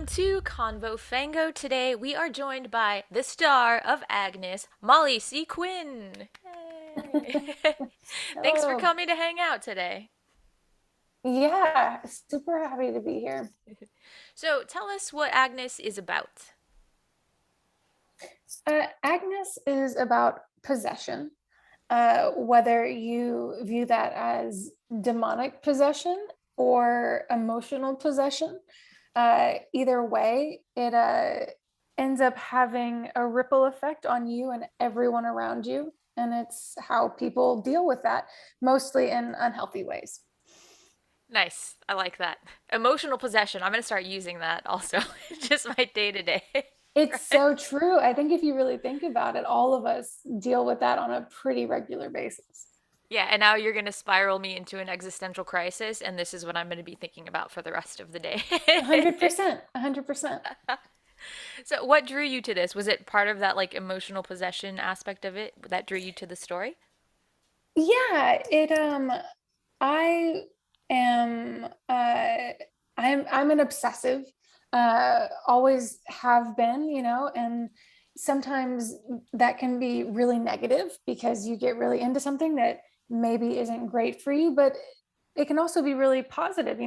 to Convo Fango. Today we are joined by the star of Agnes, Molly C. Quinn. Hey. Thanks for Hello. coming to hang out today. Yeah, super happy to be here. So tell us what Agnes is about. Agnes is about possession, whether you view that as demonic possession or emotional possession. Either way, it ends up having a ripple effect on you and everyone around you. And it's how people deal with that, mostly in unhealthy ways. Nice. I like that. Emotional possession. I'm going to start using that also. Just my day to day. It's so true. I think if you really think about it, all of us deal with that on a pretty regular basis. Yeah, and now you're going to spiral me into an existential crisis, and this is what I'm going to be thinking about for the rest of the day. 100%, 100%. So, what drew you to this? Was it part of that like emotional possession aspect of it that drew you to the story? Yeah, I am I'm an obsessive, always have been, and sometimes that can be really negative because you get really into something that maybe isn't great for you, but it can also be really positive,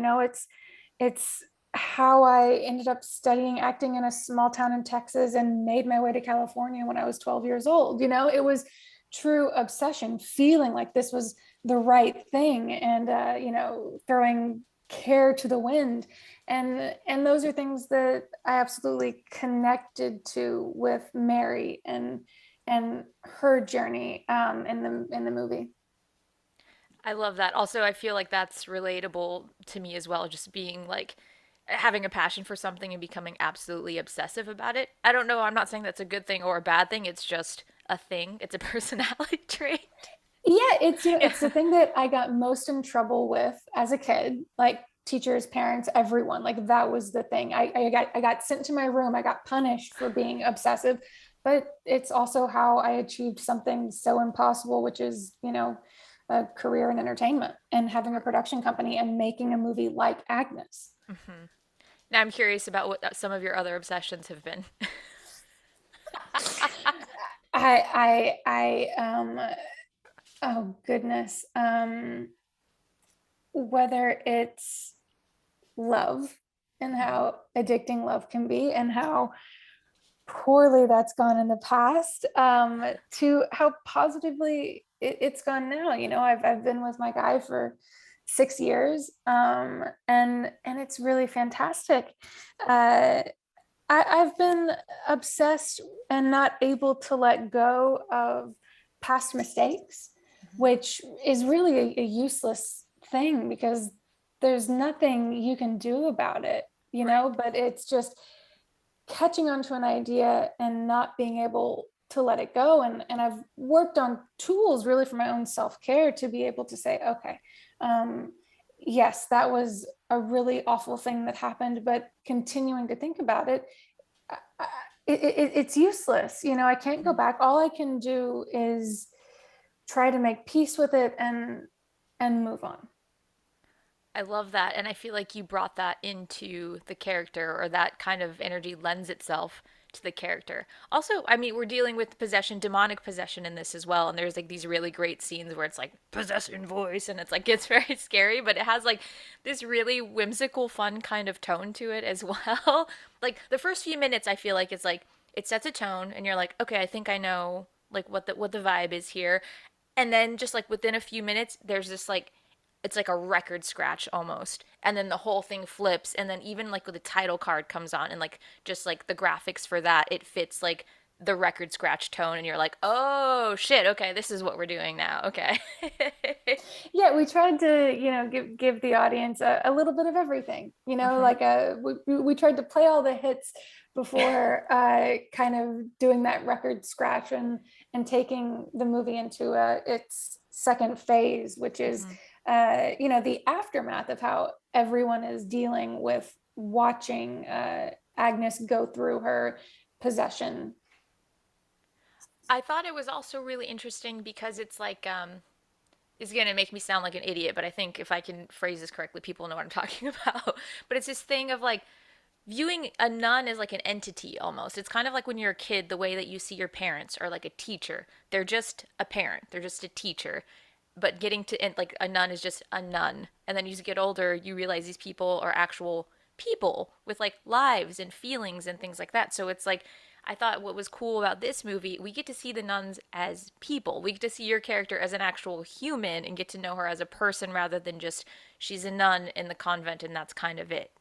it's how I ended up studying acting in a small town in Texas and made my way to California when I was 12 years old. It was true obsession, feeling like this was the right thing, and throwing care to the wind, and those are things that I absolutely connected to with Mary and her journey in the movie. I love that. Also, I feel like that's relatable to me as well, just being like having a passion for something and becoming absolutely obsessive about it. I don't know, I'm not saying that's a good thing or a bad thing, it's just a thing. It's a personality trait. Yeah, it's the Yeah. thing that I got most in trouble with as a kid, like teachers, parents, everyone. Like that was the thing. I got sent to my room. I got punished for being obsessive, but it's also how I achieved something so impossible, which is, a career in entertainment and having a production company and making a movie like Agnes. Hmm. Now I'm curious about what some of your other obsessions have been. I oh goodness. Whether it's love and Mhm. how addicting love can be and how poorly that's gone in the past, to how positively it's gone now. I've been with my guy for 6 years, and it's really fantastic. uh, I've been obsessed and not able to let go of past mistakes, which is really a useless thing because there's nothing you can do about it, Right. but it's just catching onto an idea and not being able to let it go. And I've worked on tools really for my own self-care to be able to say, okay, yes, that was a really awful thing that happened, but continuing to think about it, it's useless. I can't go Mhm. back. All I can do is try to make peace with it and move on. I love that. And I feel like you brought that into the character, or that kind of energy lends itself to the character. Also, I mean, we're dealing with possession, demonic possession in this as well. And there's like these really great scenes where it's like possession voice and it's like it's very scary, but it has like this really whimsical, fun kind of tone to it as well. Like the first few minutes, I feel like it's like it sets a tone and you're like, okay, I think I know like what the vibe is here. And then just like within a few minutes, there's this like it's like a record scratch almost, and then the whole thing flips, and then even like when the title card comes on and like just like the graphics for that, it fits like the record scratch tone, and you're like, oh shit, okay, this is what we're doing now, okay. Yeah, we tried to, give the audience a little bit of everything, Hmm. like we tried to play all the hits before kind of doing that record scratch and taking the movie into its second phase, which is Hmm. the aftermath of how everyone is dealing with watching Agnes go through her possession. I thought it was also really interesting because it's like is going to make me sound like an idiot, but I think if I can phrase this correctly, people know what I'm talking about. But it's this thing of like viewing a nun as like an entity almost. It's kind of like when you're a kid, the way that you see your parents or like a teacher. They're just a parent, they're just a teacher. But getting to, and like a nun is just a nun. And then you get older, you realize these people are actual people with like lives and feelings and things like that. So it's like, I thought what was cool about this movie, we get to see the nuns as people. We get to see your character as an actual human and get to know her as a person rather than just she's a nun in the convent and that's kind of it.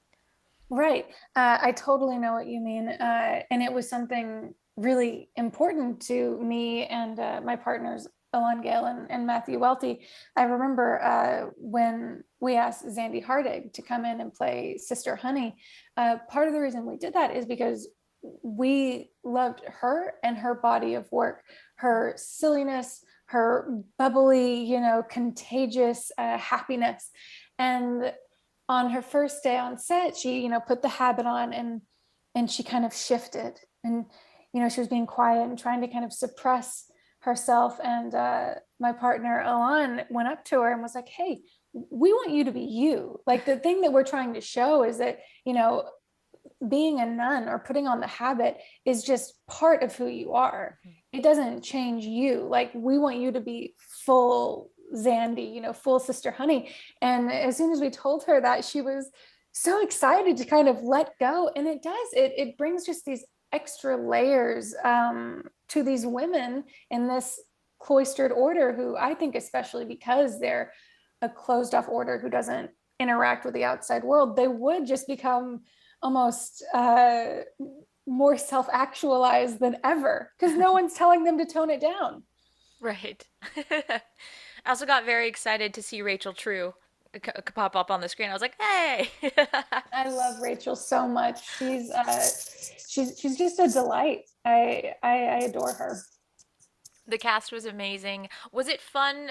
Right. I totally know what you mean. And it was something really important to me and my partners, Alon Gale and Matthew Welty. I remember when we asked Zandy Hardig to come in and play Sister Honey, part of the reason we did that is because we loved her and her body of work, her silliness, her bubbly, contagious happiness. And on her first day on set, she, put the habit on and she kind of shifted and, she was being quiet and trying to kind of suppress herself. And my partner, Alon, went up to her and was like, hey, we want you to be you. Like the thing that we're trying to show is that, being a nun or putting on the habit is just part of who you are. It doesn't change you. Like we want you to be full Zandy, full Sister Honey. And as soon as we told her that, she was so excited to kind of let go. And it does, it brings just these extra layers to these women in this cloistered order who I think, especially because they're a closed off order who doesn't interact with the outside world, they would just become almost more self-actualized than ever because no one's telling them to tone it down. Right. I also got very excited to see Rachel True pop up on the screen. I was like, hey. I love Rachel so much. She's just a delight. I adore her. The cast was amazing. Was it fun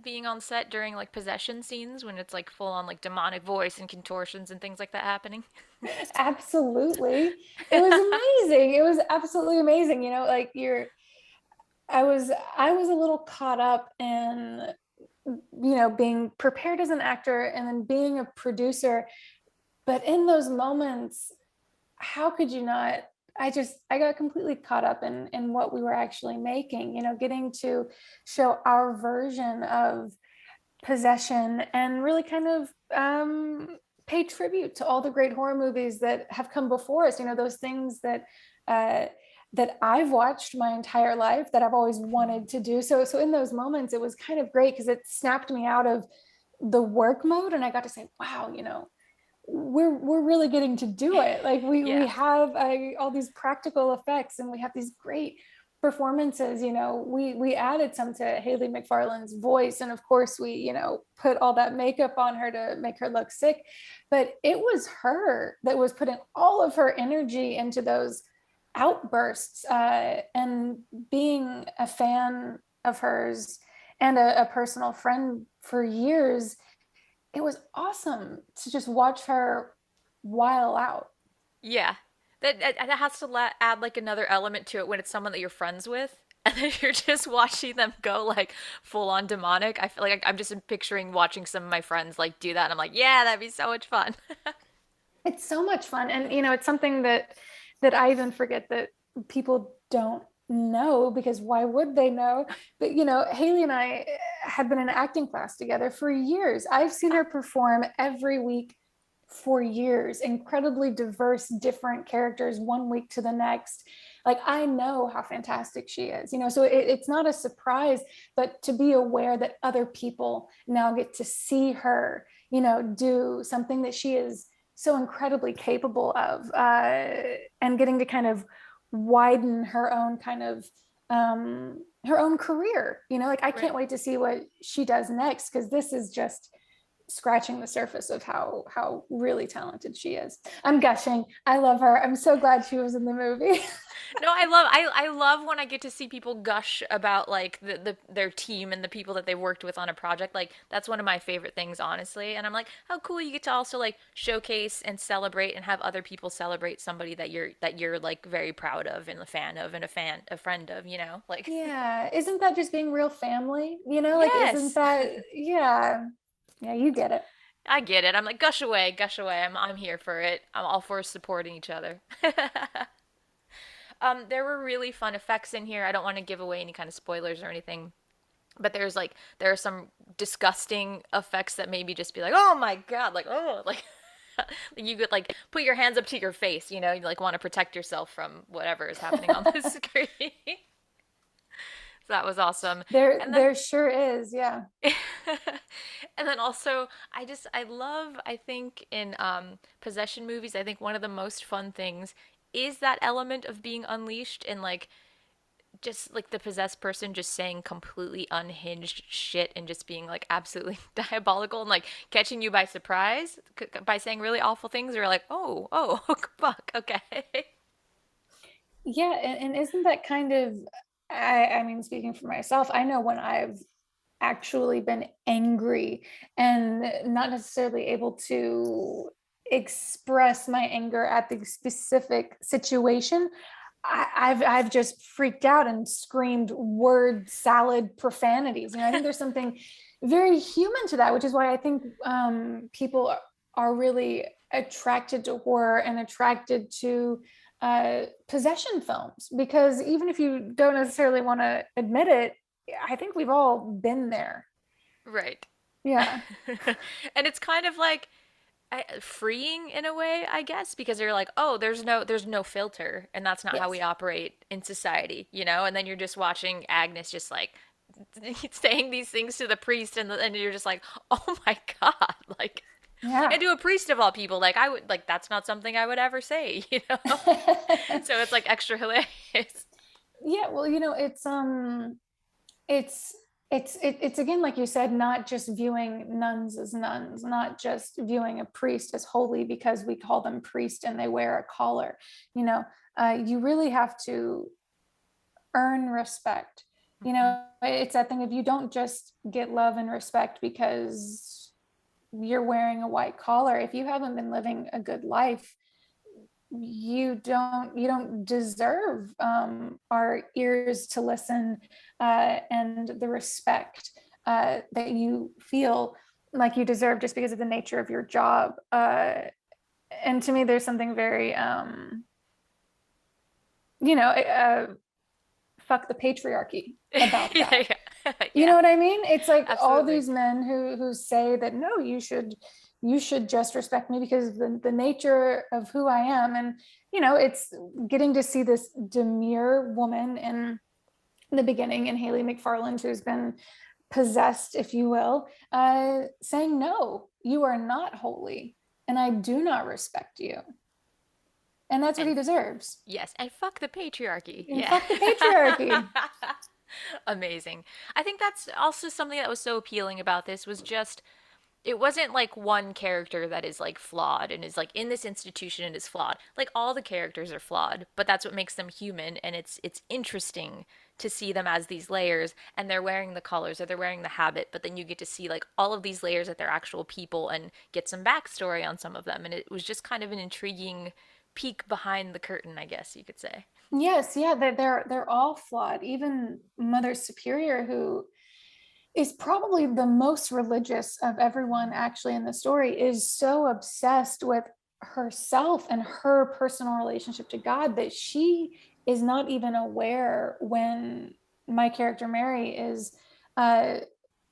being on set during like possession scenes when it's like full on like demonic voice and contortions and things like that happening? Absolutely. It was amazing. It was absolutely amazing. Like I was a little caught up in being prepared as an actor and then being a producer, but in those moments, how could you not, I got completely caught up in what we were actually making, getting to show our version of possession and really kind of pay tribute to all the great horror movies that have come before us, those things uh, that I've watched my entire life that I've always wanted to do. So in those moments, it was kind of great because it snapped me out of the work mode and I got to say, wow, we're really getting to do it. Like we Yeah. have all these practical effects and we have these great performances. We added some to Haley McFarland's voice and of course we put all that makeup on her to make her look sick, but it was her that was putting all of her energy into those outbursts, and being a fan of hers and a personal friend for years, it was awesome to just watch her while out. Yeah. That has to add like another element to it when it's someone that you're friends with. And then you're just watching them go like full on demonic. I feel like I'm just picturing watching some of my friends like do that. And I'm like, yeah, that'd be so much fun. It's so much fun. And it's something that I even forget that people don't know because why would they know? But Haley and I have been in acting class together for years. I've seen her perform every week for years, incredibly diverse, different characters one week to the next. Like I know how fantastic she is, so it's not a surprise, but to be aware that other people now get to see her, do something that she is so incredibly capable of, and getting to kind of widen her own kind of her own career. Like I can't Right. wait to see what she does next because this is just scratching the surface of how really talented she is. I'm gushing. I love her. I'm so glad she was in the movie. No, I love when I get to see people gush about like their team and the people that they worked with on a project. Like that's one of my favorite things, honestly. And I'm like, how cool you get to also like showcase and celebrate and have other people celebrate somebody that you're like very proud of and a fan of and a friend of, Like Yeah, isn't that just being real family? Like isn't yes. that, yeah, yeah, you get it. I get it. I'm like, gush away, gush away. I'm here for it. I'm all for supporting each other. There were really fun effects in here. I don't want to give away any kind of spoilers or anything, but there are some disgusting effects that maybe just be like, oh my god, like oh like you could like put your hands up to your face, you know, you like want to protect yourself from whatever is happening on the screen. So that was awesome. There And then there sure is, yeah. and then also I love I think in possession movies, I think one of the most fun things is that element of being unleashed and like just like the possessed person just saying completely unhinged shit and just being like absolutely diabolical and like catching you by surprise by saying really awful things or like oh fuck okay. Yeah, and isn't that kind of, I mean, speaking for myself, I know when I've actually been angry and not necessarily able to express my anger at the specific situation, I've just freaked out and screamed word salad profanities. You know, I think there's something very human to that, which is why I think people are really attracted to horror and attracted to possession films, because even if you don't necessarily want to admit it, I think we've all been there. Right. Yeah. And it's kind of like freeing in a way, I guess, because you're like, oh, there's no filter, and that's not how we Yes. operate in society, you know. And then you're just watching Agnes just like saying these things to the priest, and you're just like, oh my god, like, Yeah. and to a priest of all people, like I would like that's not something I would ever say, you know. So it's like extra hilarious. Yeah. Well, you know, it's it's again, like you said, not just viewing nuns as nuns, not just viewing a priest as holy because we call them priest and they wear a collar. You know, you really have to earn respect. You Hmm. know, it's that thing of, you don't just get love and respect because you're wearing a white collar. If you haven't been living a good life, you don't deserve our ears to listen, and the respect that you feel like you deserve just because of the nature of your job. And to me, there's something very fuck the patriarchy about Yeah, that. yeah, You yeah, know what I mean? It's like all absolutely. these men who say that, no, you should just respect me because of the nature of who I am. And it's getting to see this demure woman in the beginning, and Haley McFarland, who's been possessed, if you will, saying, no, you are not holy, and I do not respect you. And that's what And he deserves. yes, and fuck the patriarchy. And Yeah. fuck the patriarchy. Amazing. I think that's also something that was so appealing about this was just it wasn't like one character that is like flawed and is like in this institution and is flawed. Like all the characters are flawed, but that's what makes them human and it's interesting to see them as these layers and they're wearing the colors or they're wearing the habit, but then you get to see like all of these layers that they're actual people and get some backstory on some of them. And it was just kind of an intriguing peek behind the curtain, I guess you could say. Yes, yeah, they're all flawed. Even Mother Superior, who is probably the most religious of everyone actually in the story, is so obsessed with herself and her personal relationship to God that she is not even aware when my character Mary is uh,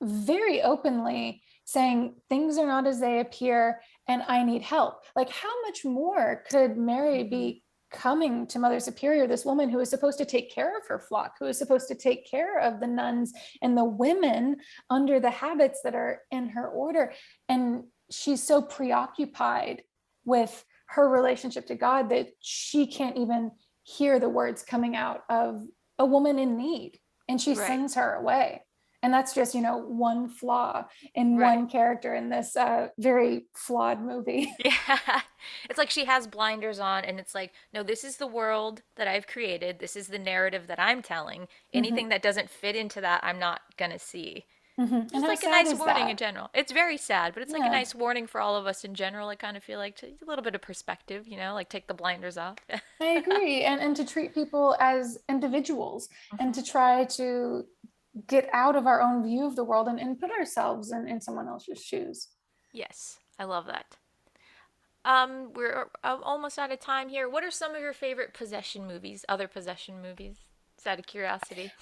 very openly saying things are not as they appear and I need help. Like, how much more could Mary Mm-hmm. be coming to Mother Superior, this woman who is supposed to take care of her flock, who is supposed to take care of the nuns and the women under the habits that are in her order? And she's so preoccupied with her relationship to God that she can't even hear the words coming out of a woman in need. And she Right. sends her away. And that's just, one flaw in Right. one character in this very flawed movie. Yeah. It's like she has blinders on, and it's like, no, this is the world that I've created. This is the narrative that I'm telling. Anything Mm-hmm. that doesn't fit into that, I'm not gonna see. Mm-hmm. And Just how like a sad nice is warning in that? general. It's very sad, but it's like a Yeah, nice warning for all of us in general. I kind of feel like to a little bit of perspective, you know, like take the blinders off. I agree. And to treat people as individuals, and Hmm. to try to get out of our own view of the world, and put ourselves in someone else's shoes. Yes. I love that. We're almost out of time here. What are some of your favorite possession movies? Other possession movies? Just out of curiosity.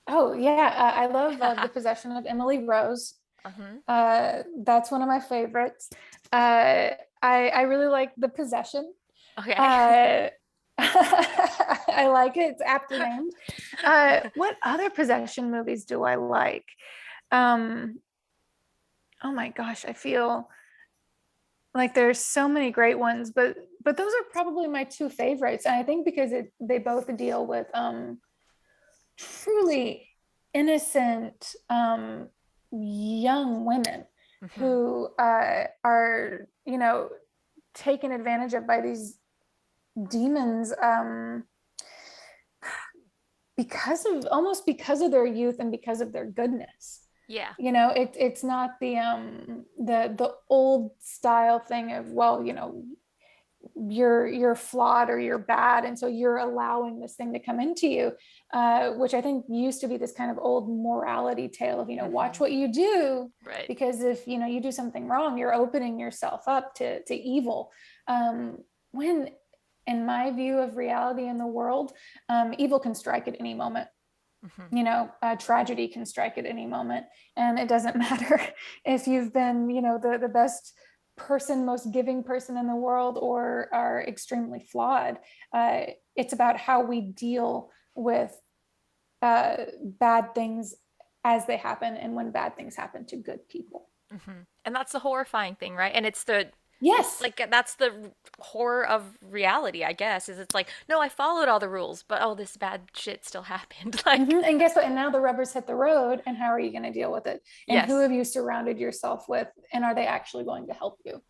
Oh yeah, I love The Possession of Emily Rose. Uh-huh. That's one of my favorites. I really like The Possession. Okay. Uh, I like it. It's aptly named. What other possession movies do I like? Um, oh my gosh, I feel like there's so many great ones, but those are probably my two favorites. And I think because they both deal with truly innocent young women Hmm. who are, taken advantage of by these demons, because of their youth and because of their goodness. Yeah. It's not the old style thing of, well, you're flawed or you're bad, and so you're allowing this thing to come into you, which I think used to be this kind of old morality tale of, watch Hmm. what you do, Right. because if you do something wrong, you're opening yourself up to evil. When in my view of reality in the world, evil can strike at any moment. Hmm. Tragedy can strike at any moment, and it doesn't matter if you've been, the best person, most giving person in the world, or are extremely flawed. It's about how we deal with bad things as they happen, and when bad things happen to good people. Hmm. And that's the horrifying thing, right? And it's Yes. like that's the horror of reality, I guess, is it's like, no, I followed all the rules, but oh, this bad shit still happened. Like, And guess what? And now the rubber's hit the road. And how are you going to deal with it? And who yes. have you surrounded yourself with? And are they actually going to help you?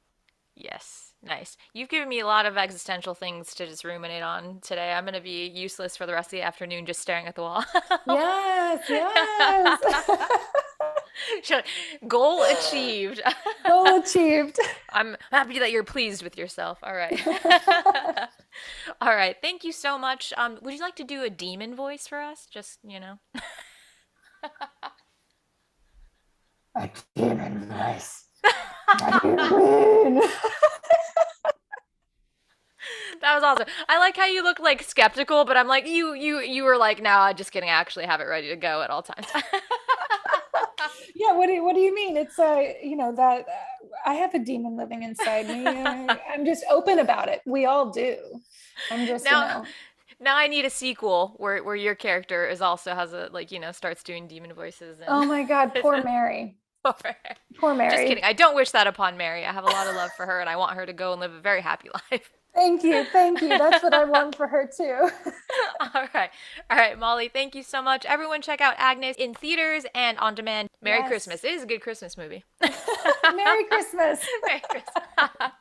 Yes. Nice. You've given me a lot of existential things to just ruminate on today. I'm going to be useless for the rest of the afternoon just staring at the wall. Yes, yes. Goal achieved. Goal achieved. I'm happy that you're pleased with yourself. All right. All right. Thank you so much. Would you like to do a demon voice for us? Just. A demon voice. What do you mean? That was awesome. I like how you look like skeptical, but I'm like you were like, no, I'm just kidding. I actually have it ready to go at all times. Yeah, what do you mean? It's that I have a demon living inside me. I'm just open about it. We all do. I'm just, Now now I need a sequel where your character is also has a like, starts doing demon voices and oh my God, poor Mary. Poor just kidding. Mary. I don't wish that upon Mary. I have a lot of love for her and I want her to go and live a very happy life. Thank you. Thank you. That's what I want for her too. All right. All right, Molly, thank you so much. Everyone check out Agnes in theaters and on demand. Merry Yes. Christmas. It is a good Christmas movie. Merry Christmas. Merry Christmas.